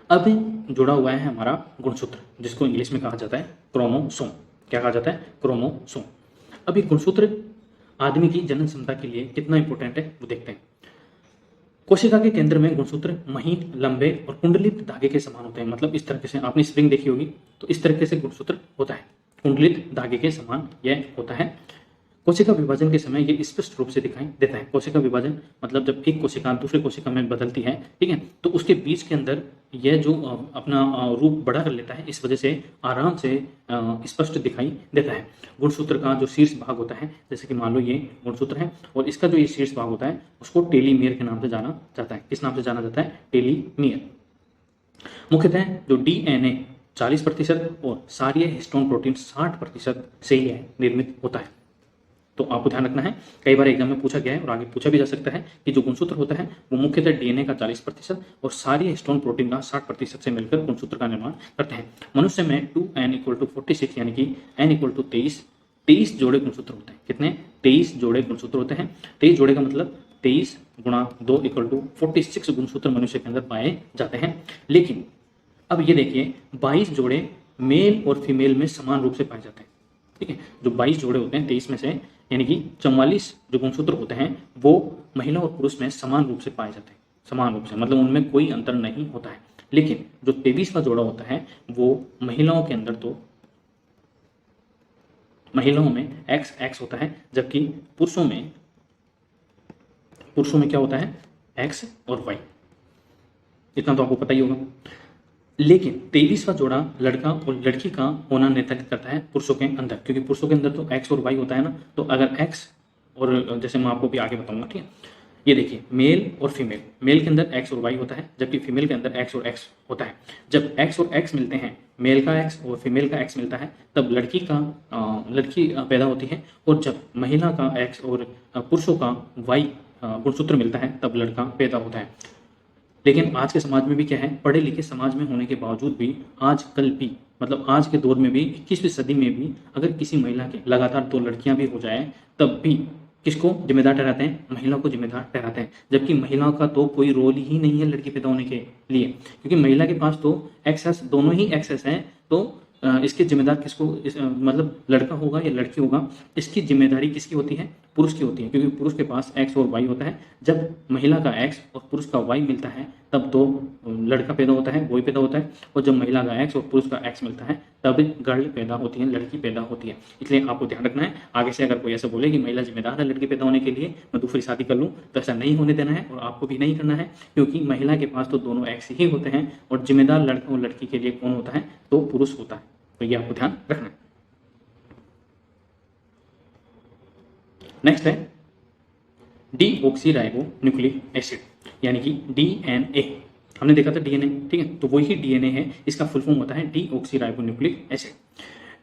अब जुड़ा हुआ है हमारा गुणसूत्र, जिसको इंग्लिश में कहा जाता है क्रोमोसोम। क्या कहा जाता है, क्रोमोसोम। अब ये गुणसूत्र आदमी की जनन क्षमता के लिए कितना इंपॉर्टेंट है वो देखते हैं। कोशिका के केंद्र में गुणसूत्र महीन, लंबे और कुंडलित धागे के समान होते हैं। मतलब इस तरीके से, आपने स्प्रिंग देखी होगी, तो इस तरीके से गुणसूत्र होता है, कुंडलित धागे के समान यह होता है। कोशिका विभाजन के समय ये स्पष्ट रूप से दिखाई देता है। कोशिका विभाजन मतलब जब एक कोशिका दूसरे कोशिका में बदलती है, ठीक है, तो उसके बीच के अंदर यह जो अपना रूप बड़ा कर लेता है, इस वजह से आराम से स्पष्ट दिखाई देता है। गुणसूत्र का जो शीर्ष भाग होता है, जैसे कि मान लो ये गुणसूत्र है और इसका जो ये शीर्ष भाग होता है उसको टेलीमियर के नाम से जाना जाता है। किस नाम से जाना जाता है? टेलीमियर। मुख्यतः जो डीएनए 40% और सारे हिस्टोन प्रोटीन 60% से ही निर्मित होता है। तो आपको ध्यान रखना है, कई बार एग्जाम में पूछा गया है और आगे पूछा भी जा सकता है कि जो गुणसूत्र होता है वो मुख्यतः डीएनए का 40% और सारी हिस्टोन प्रोटीन का 60% से मिलकर गुणसूत्र का निर्माण करते हैं। मनुष्य में 2n=46 यानी कि n=23 23 जोड़े गुणसूत्र होते हैं। कितने? 23 जोड़े गुणसूत्र होते हैं। 23 जोड़े का मतलब 23 गुणा 2 46 गुणसूत्र मनुष्य के अंदर पाए जाते हैं। लेकिन अब ये देखिए 22 जोड़े मेल और फीमेल में समान रूप से पाए जाते हैं। ठीक है, जो 22 जोड़े होते हैं 23 में से, यानी कि 44 जो गुणसूत्र होते हैं वो महिला और पुरुष में समान रूप से पाए जाते हैं। समान रूप से मतलब उनमें कोई अंतर नहीं होता है। लेकिन जो 23 का जोड़ा होता है वो महिलाओं के अंदर, तो महिलाओं में XX होता है, जबकि पुरुषों में क्या होता है? X और Y। इतना तो आपको पता ही होगा। लेकिन 23वां जोड़ा लड़का और लड़की का होना निर्धारित करता है पुरुषों के अंदर, क्योंकि पुरुषों के अंदर तो X और Y होता है ना। तो अगर X और जैसे मैं आपको भी आगे बताऊंगा, ठीक है, ये देखिए मेल और फीमेल, मेल के अंदर X और Y होता है, जबकि फीमेल के अंदर X और X होता है। जब X और X मिलते हैं, मेल का X और फीमेल का X मिलता है, तब लड़की पैदा होती है। और जब महिला का X और पुरुषों का Y गुणसूत्र मिलता है, तब लड़का पैदा होता है। लेकिन आज के समाज में भी क्या है, पढ़े लिखे समाज में होने के बावजूद भी आजकल भी, मतलब आज के दौर में भी 21वीं सदी में भी अगर किसी महिला के लगातार 2 लड़कियां भी हो जाए, तब भी किसको जिम्मेदार ठहराते हैं? महिला को जिम्मेदार ठहराते हैं। जबकि महिला का तो कोई रोल ही नहीं है लड़की पैदा होने के लिए, क्योंकि महिला के पास तो एक्सेस, दोनों ही एक्सेस हैं। तो इसके जिम्मेदार किसको, मतलब लड़का होगा या लड़की होगा, इसकी जिम्मेदारी किसकी होती है? पुरुष की होती है, क्योंकि पुरुष के पास X और Y होता है। जब महिला का X और पुरुष का Y मिलता है, तब तो लड़का पैदा होता है, बॉय पैदा होता है। और जब महिला का X और पुरुष का X मिलता है, तब गर्ल पैदा होती है, लड़की पैदा होती है। इसलिए आपको ध्यान रखना है, आगे से अगर कोई ऐसा बोले कि महिला जिम्मेदार है लड़की पैदा होने के लिए, मैं दूसरी शादी कर लूँ, तो ऐसा नहीं होने देना है और आपको भी नहीं करना है, क्योंकि महिला के पास तो दोनों X ही होते हैं और जिम्मेदार लड़का और लड़की के लिए कौन होता है? तो पुरुष होता है। तो ये आपको ध्यान रखना है। नेक्स्ट है डीऑक्सी राइबो एसिड, यानी कि डीएनए। हमने देखा था डीएनए, ठीक है, तो वही डीएनए है, इसका फुल फॉर्म होता है डीऑक्सी राइबो एसिड।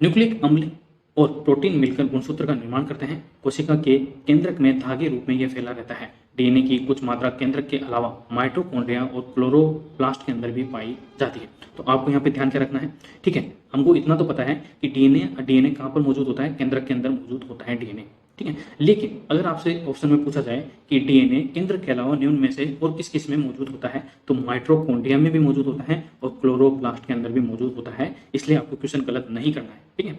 न्यूक्लिक अम्ल और प्रोटीन मिलकर गुणसूत्र का निर्माण करते हैं। कोशिका के केंद्रक में धागे रूप में यह फैला रहता है। डीएनए की कुछ मात्रा केंद्रक के अलावा माइटोकॉन्ड्रिया और क्लोरोप्लास्ट के अंदर भी पाई जाती है। तो आपको यहाँ पे ध्यान क्या रखना है, ठीक है, हमको इतना तो पता है कि डीएनए कहाँ पर मौजूद होता है? केंद्रक के अंदर मौजूद होता है डीएनए, ठीक है। लेकिन अगर आपसे ऑप्शन में पूछा जाए कि डीएनए केंद्रक के अलावा निम्न में से और किस किस में मौजूद होता है, तो माइटोकॉन्ड्रिया में भी मौजूद होता है और क्लोरोप्लास्ट के अंदर भी मौजूद होता है। इसलिए आपको क्वेश्चन गलत नहीं करना है, ठीक है।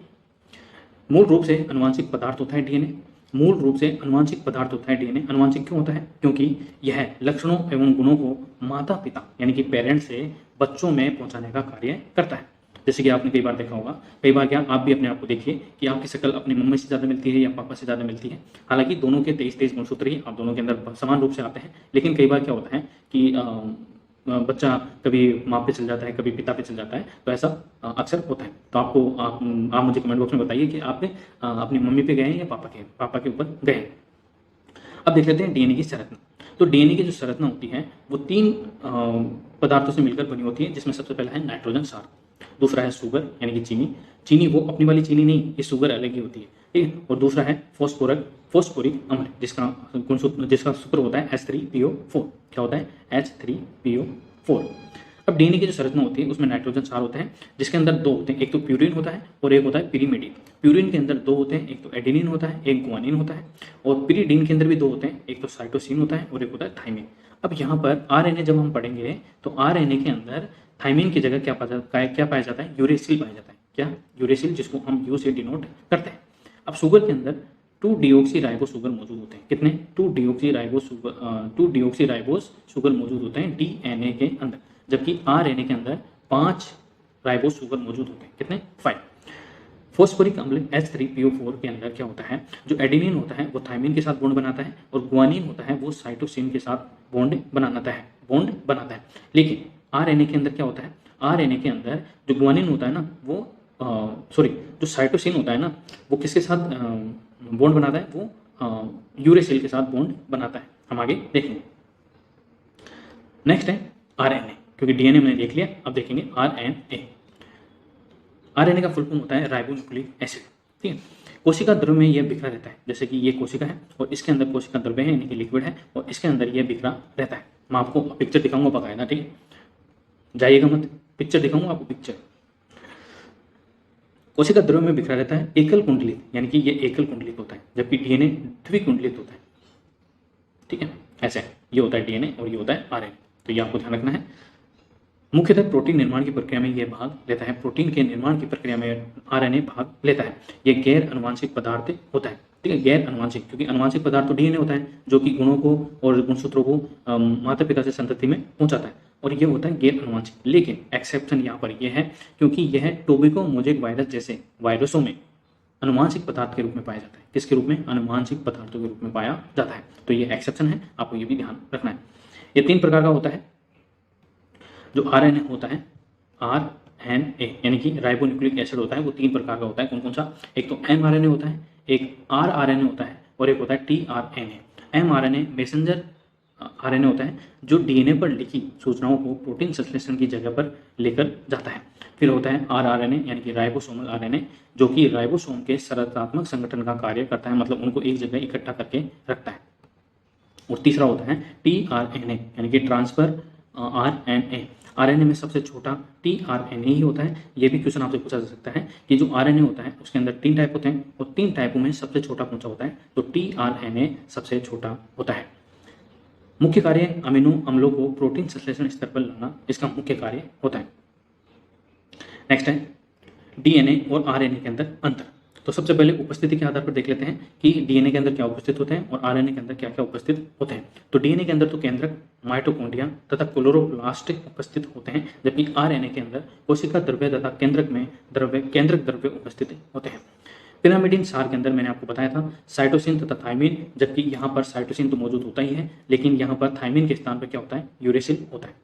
मूल रूप से अनुवांशिक पदार्थ होता है डीएनए। मूल रूप से अनुवांशिक पदार्थ होता है डीएनए। अनुवांशिक क्यों होता है? क्योंकि यह लक्षणों एवं गुणों को माता पिता यानी कि पेरेंट्स से बच्चों में पहुंचाने का कार्य करता है। जैसे कि आपने कई बार देखा होगा, कई बार क्या आप भी अपने आप को देखिए कि आपकी शक्ल अपनी मम्मी से ज़्यादा मिलती है या पापा से ज़्यादा मिलती है। हालांकि दोनों के 23 गुणसूत्र ही आप दोनों के अंदर समान रूप से आते हैं, लेकिन कई बार क्या होता है कि बच्चा कभी माँ पे चल जाता है, कभी पिता पे चल जाता है, तो ऐसा अक्सर होता है। तो आप मुझे कमेंट बॉक्स में बताइए कि आप अपनी मम्मी पे गए हैं या पापा के ऊपर गए हैं। अब देख लेते हैं डीएनए की संरचना। तो डीएनए की जो संरचना होती है वो 3 पदार्थों से मिलकर बनी होती है, जिसमें सबसे पहला है नाइट्रोजन सार, दूसरा है शुगर यानी कि चीनी वो अपनी वाली चीनी नहीं, ये शुगर अलग ही होती है, ठीक है। और दूसरा है फॉस्फोरिक अम्ल, जिसका सूत्र होता है H3PO4। क्या होता है? H3PO4। अब डीएनए की जो संरचना होती है उसमें नाइट्रोजन सार होते हैं, जिसके अंदर 2 होते हैं, एक तो प्यूरिन होता है और एक होता है पिरीमिडीन। प्यूरिन के अंदर 2 होते हैं, एक तो एडेनिन होता है, एक गुआनिन होता है। और पिरीडीन के अंदर भी 2 होते हैं, एक तो साइटोसिन होता है और एक होता है थाइमिन। अब यहाँ पर आरएनए जब हम पढ़ेंगे तो आरएनए के अंदर थाइमिन की जगह क्या पाया जाता है? यूरेसिल पाया जाता है। क्या? यूरेसिल, जिसको हम यू से डिनोट करते हैं। अब शुगर के अंदर 2-डीऑक्सी शुगर मौजूद होते हैं। कितने? 2-डीऑक्सी शुगर मौजूद होते हैं डीएनए के अंदर, जबकि आरएनए के अंदर 5 राइबोस शुगर मौजूद होते हैं। कितने? 5। फॉस्फोरिक अम्ल H3PO4 के अंदर क्या होता है, जो एडेनिन होता है वो थायमिन के साथ बॉन्ड बनाता है और गुआनिन होता है वो साइटोसिन के साथ बॉन्ड बनाता है। लेकिन आरएनए के अंदर क्या होता है, आरएनए के अंदर जो गुआनिन होता है ना वो जो साइटोसिन होता है ना वो किसके साथ बॉन्ड बनाता है, वो यूरेसिल के साथ बॉन्ड बनाता है। हम आगे देखेंगे। नेक्स्ट है आरएनए, क्योंकि डीएनए मैंने देख लिया, अब देखेंगे आरएनए। आरएनए का फुल फॉर्म होता है राइबोन्यूक्लिक एसिड। ठीक है, कोशिका द्रव्य में यह बिखरा रहता है, जैसे कि ये कोशिका है और इसके अंदर कोशिका द्रव्य है यानी कि लिक्विड है और इसके अंदर यह बिखरा रहता है। मैं आपको पिक्चर दिखाऊंगा बकायदा, ठीक है, जाइएगा मत, पिक्चर दिखाऊंगा आपको पिक्चर। कोशिका द्रव्य में बिखरा रहता है, एकल कुंडलित, यानी कि ये एकल कुंडलित होता है, जबकि डीएनए द्विकुंडलित होता है। ठीक है, ऐसे ये होता है डीएनए और ये होता है आरएनए, तो ये आपको ध्यान रखना है। मुख्यतः प्रोटीन निर्माण की प्रक्रिया में यह भाग लेता है, प्रोटीन के निर्माण की प्रक्रिया में आरएनए भाग लेता है। यह गैर अनुवांशिक पदार्थ होता है। ठीक है, गैर अनुवांशिक, क्योंकि अनुवांशिक पदार्थ तो डीएनए होता है जो कि गुणों को और गुणसूत्रों को माता पिता से संतति में पहुंचाता है, और ये होता है गैर अनुवांशिक। लेकिन एक्सेप्शन यहाँ पर यह है क्योंकि यह टोबैको मोज़ेक वायरस जैसे वायरसों में अनुवांशिक पदार्थ के रूप में पाया जाता है। किसके रूप में, अनुवांशिक पदार्थों के रूप में पाया जाता है, तो ये एक्सेप्शन है, आपको ये भी ध्यान रखना है। ये 3 प्रकार का होता है जो आरएनए होता है, आरएनए यानी कि राइबोन्यूक्लिक एसिड होता है, वो 3 प्रकार का होता है। कौन कौन सा, एक तो एमआरएनए होता है, एक आरआरएनए होता है और एक होता है टीआरएनए। एमआरएनए मैसेंजर आरएनए होता है जो डीएनए पर लिखी सूचनाओं को प्रोटीन संश्लेषण की जगह पर लेकर जाता है। फिर होता है आरआरएनए यानी कि राइबोसोमल आरएनए, जो कि राइबोसोम के संरचनात्मक संगठन का कार्य करता है, मतलब उनको एक जगह इकट्ठा करके रखता है। और तीसरा होता है टीआरएनए यानी कि ट्रांसफर आरएनए। आरएनए में सबसे छोटा टीआरएनए ही होता है। ये भी क्वेश्चन आपसे पूछा जा सकता है कि जो आरएनए होता है उसके अंदर 3 टाइप होते हैं और 3 टाइपों में सबसे छोटा कौन सा होता है, तो टीआरएनए सबसे छोटा होता है। मुख्य कार्य अमीनो अम्लों को प्रोटीन संश्लेषण स्तर पर लाना इसका मुख्य कार्य होता है। नेक्स्ट है डीएनए और आरएनए के अंदर अंतर। तो सबसे पहले उपस्थिति के आधार पर देख लेते हैं कि डीएनए के अंदर क्या उपस्थित होते हैं और आरएनए के अंदर क्या क्या उपस्थित होते हैं। तो डीएनए के अंदर तो केंद्रक, माइटोकॉन्ड्रिया तथा क्लोरोप्लास्ट उपस्थित होते हैं, जबकि आरएनए के अंदर कोशिका द्रव्य तथा केंद्रक द्रव्य उपस्थित होते हैं। पिरामिडीन सार के अंदर मैंने आपको बताया था साइटोसिन तथा थायमिन, जबकि यहाँ पर साइटोसिन तो मौजूद होता ही है, लेकिन यहाँ पर थायमिन के स्थान पर क्या होता है, यूरेसिल होता है।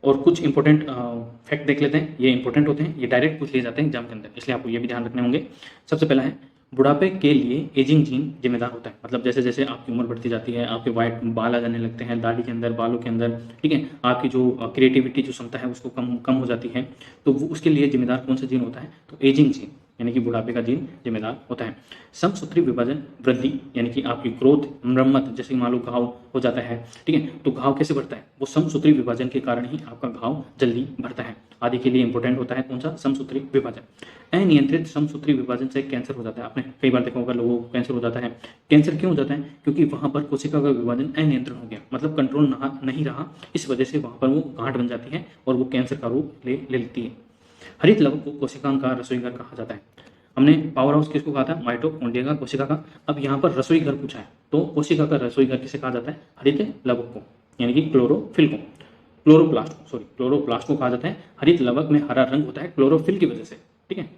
और कुछ इंपॉर्टेंट फैक्ट देख लेते हैं, ये इंपॉर्टेंट होते हैं, ये डायरेक्ट पूछ लिए जाते हैं एग्जाम के अंदर, इसलिए आपको ये भी ध्यान रखने होंगे। सबसे पहला है बुढ़ापे के लिए एजिंग जीन जिम्मेदार होता है, मतलब जैसे जैसे आपकी उम्र बढ़ती जाती है, आपके वाइट बाल आ जाने लगते हैं दाढ़ी के अंदर, बालों के अंदर, ठीक है, आपकी जो क्रिएटिविटी जो क्षमता है उसको कम हो जाती है, तो वो उसके लिए जिम्मेदार कौन सा जीन होता है, तो एजिंग जीन यानी कि बुढ़ापे का जीन जिम्मेदार होता है। समसूत्री विभाजन वृद्धि यानी कि आपकी ग्रोथ, मरम्मत, जैसे मान लो घाव हो जाता है, ठीक है, तो घाव कैसे बढ़ता है, वो समसूत्री विभाजन के कारण ही आपका घाव जल्दी बढ़ता है, आदि के लिए इंपॉर्टेंट होता है कौन सा, समसूत्री विभाजन। अनियंत्रित समसूत्री विभाजन से कैंसर हो जाता है, आपने कई बार देखा होगा लोगों को कैंसर हो जाता है। कैंसर क्यों हो जाता है, क्योंकि वहां पर कोशिका का विभाजन अनियंत्रण हो गया, मतलब कंट्रोल नहीं रहा, इस वजह से वहां पर वो गांठ बन जाती है और वो कैंसर का रूप ले लेती है। हरित लवक को कोशिकाओं का रसोई घर कहा जाता है। हमने पावर हाउस किसको कहा था, माइटोकॉन्ड्रिया का, कोशिका का। अब यहाँ पर रसोई घर पूछा है, तो कोशिका का रसोई घर किसे कहा जाता है, हरित लवक को, यानी कि क्लोरोफिल को, क्लोरोप्लास्ट को कहा जाता है। हरित लवक में हरा रंग होता है क्लोरोफिल की वजह से, ठीक है।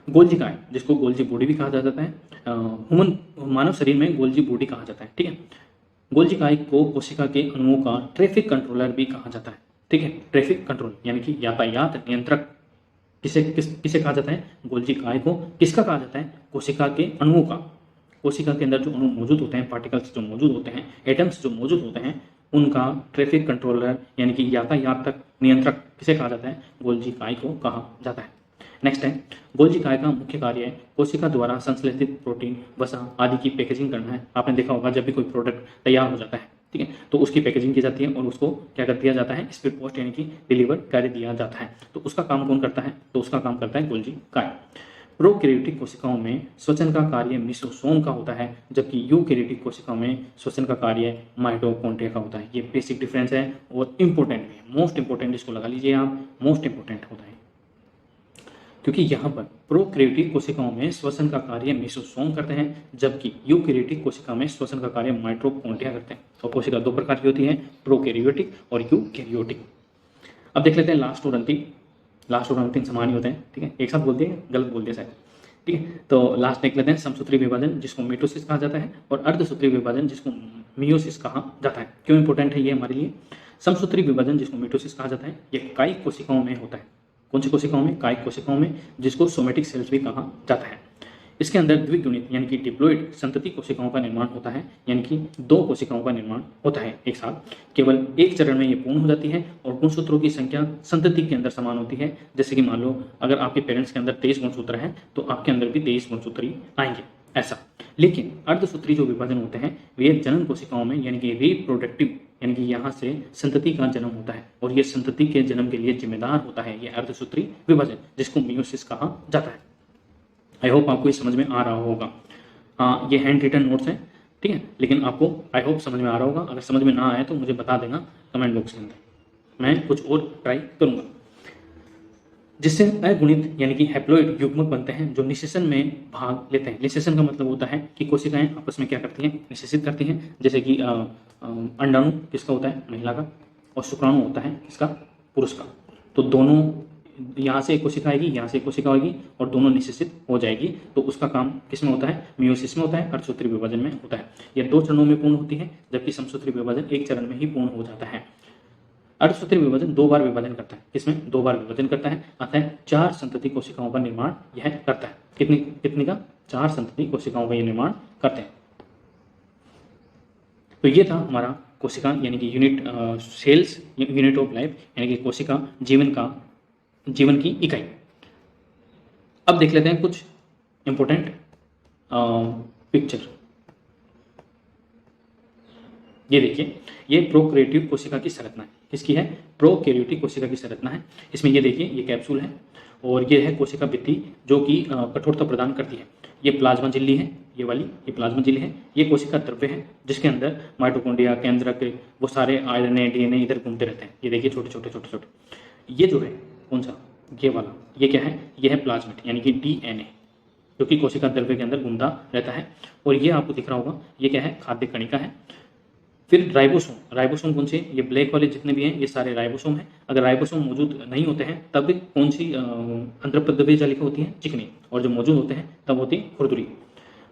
गोल्जी काय, जिसको गोल्जी बॉडी भी कहा जाता है, ह्यूमन मानव शरीर में गोल्जी बॉडी कहा जाता है, ठीक है। गोल्जी काय को कोशिका के अणुओं का ट्रैफिक कंट्रोलर भी कहा जाता है, ठीक है। ट्रैफिक कंट्रोल यानी कि यातायात नियंत्रक किसे कहा जाता है, गोल्जी काय को। किसका कहा जाता है, कोशिका के अणुओं का। कोशिका के अंदर जो अणु मौजूद होते हैं, पार्टिकल्स जो मौजूद होते हैं, एटम्स जो मौजूद होते हैं, उनका ट्रैफिक कंट्रोलर यानी कि यातायात तक नियंत्रक किसे कहा जाता है, गोल्जी काय को कहा जाता है। नेक्स्ट है गोल्जी काय का मुख्य कार्य है कोशिका द्वारा संश्लेषित प्रोटीन, वसा आदि की पैकेजिंग करना है। आपने देखा होगा जब भी कोई प्रोडक्ट तैयार हो जाता है, ठीक है, तो उसकी पैकेजिंग की जाती है और उसको क्या कर दिया जाता है, स्पीड पोस्ट यानी कि डिलीवर कर दिया जाता है। तो उसका काम कौन करता है, तो उसका काम करता है गोल्जी काय। प्रोकैरियोटिक कोशिकाओं में श्वसन का कार्य मिसोसोम का होता है, जबकि यूकैरियोटिक कोशिकाओं में श्वसन का कार्य माइटोकॉन्ड्रिया का होता है। ये बेसिक डिफरेंस है और इंपॉर्टेंट भी है, मोस्ट इंपॉर्टेंट, इसको लगा लीजिए आप, मोस्ट इंपॉर्टेंट होता है, क्योंकि यहाँ पर प्रोकैरियोटिक कोशिकाओं में श्वसन का कार्य मेसोसोम करते हैं, जबकि यूकैरियोटिक कोशिका में श्वसन का कार्य माइटोकॉन्ड्रिया करते हैं। और कोशिका 2 प्रकार की होती है, प्रोकैरियोटिक और यूकैरियोटिक। अब देख लेते हैं लास्ट और अंतिम समान ही होते हैं, ठीक है, एक साथ बोल दिए, गलत बोल दिया शायद, ठीक है। तो लास्ट देख लेते हैं समसूत्री विभाजन जिसको मिटोसिस कहा जाता है, और अर्धसूत्री विभाजन जिसको मियोसिस कहा जाता है। क्यों इंपॉर्टेंट है ये हमारे लिए? समसूत्री विभाजन जिसको मिटोसिस कहा जाता है ये कायिक कोशिकाओं में होता है। कौन सी कोशिकाओं में? कायिक कोशिकाओं में, जिसको सोमेटिक सेल्स भी कहा जाता है। इसके अंदर द्विगुणित यानी कि डिप्लॉइड संतति कोशिकाओं का निर्माण होता है, यानी कि 2 कोशिकाओं का निर्माण होता है एक साथ। केवल एक चरण में ये पूर्ण हो जाती है और गुणसूत्रों की संख्या संतति के अंदर समान होती है। जैसे कि मान लो अगर आपके पेरेंट्स के अंदर 23 गुणसूत्र हैं तो आपके अंदर भी 23 गुणसूत्र ही आएंगे, ऐसा। लेकिन अर्धसूत्री जो विभाजन होते हैं वे जनन कोशिकाओं में यानी कि रिप्रोडक्टिव यानी कि यहाँ से संतति का जन्म होता है, और ये संतति के जन्म के लिए जिम्मेदार होता है ये अर्धसूत्री विभाजन, जिसको मियोसिस कहा जाता है। आई होप आपको ये समझ में आ रहा होगा। हाँ, ये हैंड रिटन नोट्स हैं, ठीक है, लेकिन आपको आई होप समझ में आ रहा होगा। अगर समझ में ना आए तो मुझे बता देना कमेंट बॉक्स के अंदर, मैं कुछ और ट्राई करूँगा। जिससे अगुणित यानी कि हैप्लॉइड युग्मक बनते हैं जो निषेचन में भाग लेते हैं। निषेचन का मतलब होता है कि कोशिकाएं आपस में क्या करती हैं? निषेचित करती हैं। जैसे कि अंडाणु किसका होता है? महिला का, और शुक्राणु होता है किसका? पुरुष का। तो दोनों, यहाँ से एक कोशिका आएगी, यहाँ से एक कोशिका आएगी, और दोनों निषेचित हो जाएगी। तो उसका काम किस में होता है? मियोसिस में होता है, अर्धसूत्री विभाजन में होता है। यह 2 चरणों में पूर्ण होती है, जबकि समसूत्री विभाजन 1 चरण में ही पूर्ण हो जाता है। अर्धसूत्री विभाजन 2 बार विभाजन करता है। किसमें? 2 बार विभाजन करता है, अतः 4 संतति कोशिकाओं का निर्माण यह करता है। कितनी का? 4 संतति कोशिकाओं का यह निर्माण करते हैं। तो ये था हमारा कोशिका यानी कि unit cells unit of life यानी कि कोशिका जीवन की इकाई। अब देख लेते हैं कुछ इंपॉर्टेंट पिक्चर। ये देखिए, ये प्रोकैरियोटिक कोशिका की संरचना है। किसकी है? प्रोकैरियोटिक कोशिका की संरचना है। इसमें ये देखिए, ये कैप्सूल है और ये है कोशिका भित्ति जो कि कठोरता प्रदान करती है। ये प्लाज्मा झिल्ली है, ये वाली, ये प्लाज्मा झिल्ली है। ये कोशिका द्रव्य है जिसके अंदर माइटोकॉन्ड्रिया, केंद्रक, वो सारे आरएनए, डीएनए इधर घूमते रहते हैं। ये देखिए छोटे छोटे। ये जो है कौन सा? ये वाला, ये क्या है? ये है प्लाज्मिड यानी कि डीएनए, जो कि कोशिका द्रव्य के अंदर घूमता रहता है। और ये आपको दिख रहा होगा, ये क्या है? खाद्य कणिका है। फिर राइबोसोम कौन से? ये ब्लैक वाले जितने भी हैं ये सारे राइबोसोम हैं। अगर राइबोसोम मौजूद नहीं होते हैं तब कौन सी अंतःप्रद्रव्य जालिका होती है? चिकनी। और जब मौजूद होते हैं तब होती है खुरदुरी।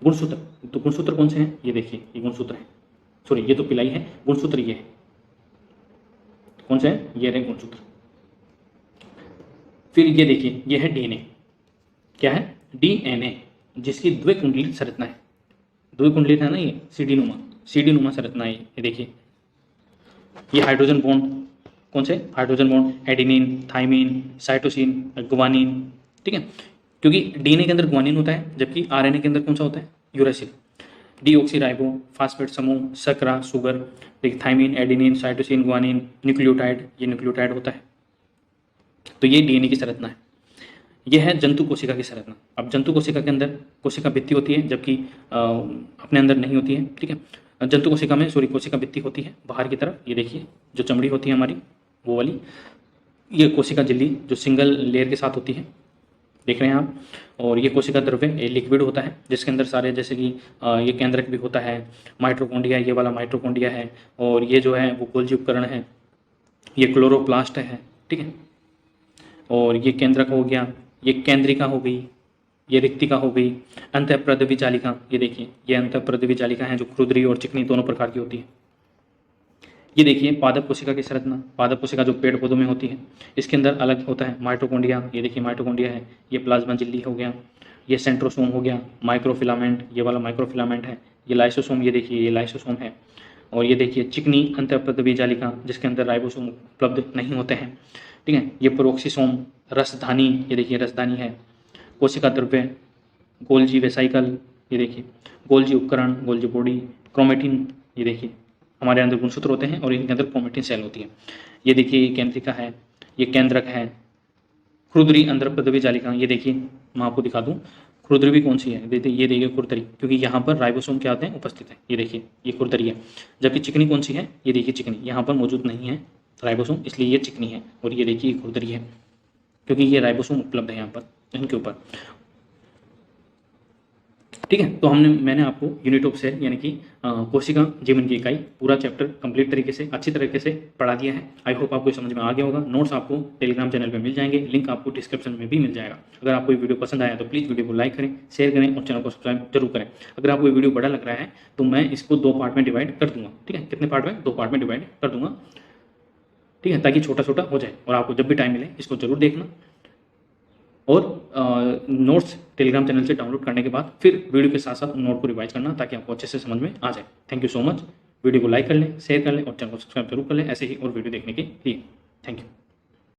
गुणसूत्र, तो गुणसूत्र कौन से हैं? ये देखिए, ये गुणसूत्र है, सॉरी ये तो पिलाई है, गुणसूत्र ये है। कौन से है? ये रहे गुणसूत्र। फिर ये देखिए, ये है डीएनए। क्या है? डीएनए, जिसकी द्विकुंडलित संरचना है। द्विकुंडलित है ना, ये सीडी नुमा संरचना है। ये देखिए, ये हाइड्रोजन बॉन्ड, कौन से? Hydrogen bond, adenine, thymine, cytosine, guanine, ठीक है। क्योंकि डीएनए के अंदर गुआनिन होता है, जबकि आरएनए के अंदर कौन सा होता है? यूरेसिल। डीऑक्सीराइबो फास्फेट समूह, सकरा, शुगर, देखिए thymine, adenine, cytosine, guanine, nucleotide, ये न्यूक्लियोटाइड होता है। तो ये डीएनए की संरचना है। यह है जंतु कोशिका की संरचना। अब जंतु कोशिका के अंदर कोशिका भित्ति होती है, जबकि अपने अंदर नहीं होती है, ठीक है। जंतु कोशिका में कोशिका भित्ति होती है बाहर की तरफ। ये देखिए, जो चमड़ी होती है हमारी वो वाली, ये कोशिका झिल्ली जो सिंगल लेयर के साथ होती है, देख रहे हैं आप। और ये कोशिका द्रव्य, ये लिक्विड होता है जिसके अंदर सारे, जैसे कि ये केंद्रक भी होता है, माइटोकॉन्ड्रिया, ये वाला माइटोकॉन्ड्रिया है, और ये जो है वो गोल्जी उपकरण है, ये क्लोरोप्लास्ट है, ठीक है। और ये केंद्रक हो गया, ये केंद्रिका हो गई, ये रिक्तिका हो गई। अंतःप्रद्रवी जालिका, ये देखिए, ये अंतःप्रद्रवी जालिका है जो खुरदरी और चिकनी दोनों प्रकार की होती है। ये देखिए पादप कोशिका की संरचना। पादप कोशिका जो पेड़ पौधों में होती है, इसके अंदर अलग होता है माइटोकॉन्ड्रिया। ये देखिए माइटोकॉन्ड्रिया है, ये प्लाज्मा झिल्ली हो गया, ये सेंट्रोसोम हो गया, माइक्रोफिलामेंट, ये वाला माइक्रोफिलामेंट है, ये लाइसोसोम, ये देखिए ये लाइसोसोम है। और ये देखिए चिकनी अंतःप्रद्रवी जालिका जिसके अंदर राइबोसोम उपलब्ध नहीं होते हैं, ठीक है। ये प्रोक्सीसोम, रसधानी, ये देखिए रसधानी है। कोशिका द्रव्य, गोल्जी वेसाइकल, ये देखिए गोल्जी उपकरण, गोल्जी बॉडी, क्रोमेटिन, ये देखिए हमारे अंदर गुणसूत्र होते हैं और इनके अंदर क्रोमेटिन सेल होती है। ये देखिए ये केंद्रिका है, ये केंद्रक है। खुरदरी अंतःप्रद्रवी जालिका, ये देखिए मैं आपको दिखा दूं, खुरदरी भी कौन सी है? ये देखिए खुरदरी, क्योंकि यहाँ पर राइबोसोम क्या होते हैं? उपस्थित है। ये देखिए ये खुरदरी है। जबकि चिकनी कौन सी है? ये देखिए चिकनी, यहाँ पर मौजूद नहीं है राइबोसोम, इसलिए ये चिकनी है। और ये देखिए ये खुरदरी है, क्योंकि ये राइबोसोम उपलब्ध है यहाँ पर इनके ऊपर। ठीक है। तो मैंने आपको यूनिट ऑफ सेल यानी कि कोशिका जीवन की इकाई पूरा चैप्टर कंप्लीट तरीके से अच्छी तरीके से पढ़ा दिया है। आई होप आपको समझ में आ गया होगा। नोट्स आपको टेलीग्राम चैनल पे मिल जाएंगे, लिंक आपको डिस्क्रिप्शन में भी मिल जाएगा। अगर आपको ये वीडियो पसंद आया तो प्लीज़ वीडियो को लाइक करें, शेयर करें और चैनल को सब्सक्राइब जरूर करें। अगर आपको ये वीडियो बड़ा लग रहा है तो मैं इसको 2 पार्ट में डिवाइड कर दूंगा। ठीक है, कितने पार्ट में? 2 पार्ट में डिवाइड कर दूंगा। ठीक है, ताकि छोटा छोटा हो जाए और आपको जब भी टाइम मिले इसको जरूर देखना। और नोट्स टेलीग्राम चैनल से डाउनलोड करने के बाद फिर वीडियो के साथ साथ नोट को रिवाइज करना ताकि आपको अच्छे से समझ में आ जाए। Thank you so much. Video को लाइक कर लें, शेयर कर लें और चैनल को सब्सक्राइब जरूर कर लें ऐसे ही और वीडियो देखने के लिए। Thank you.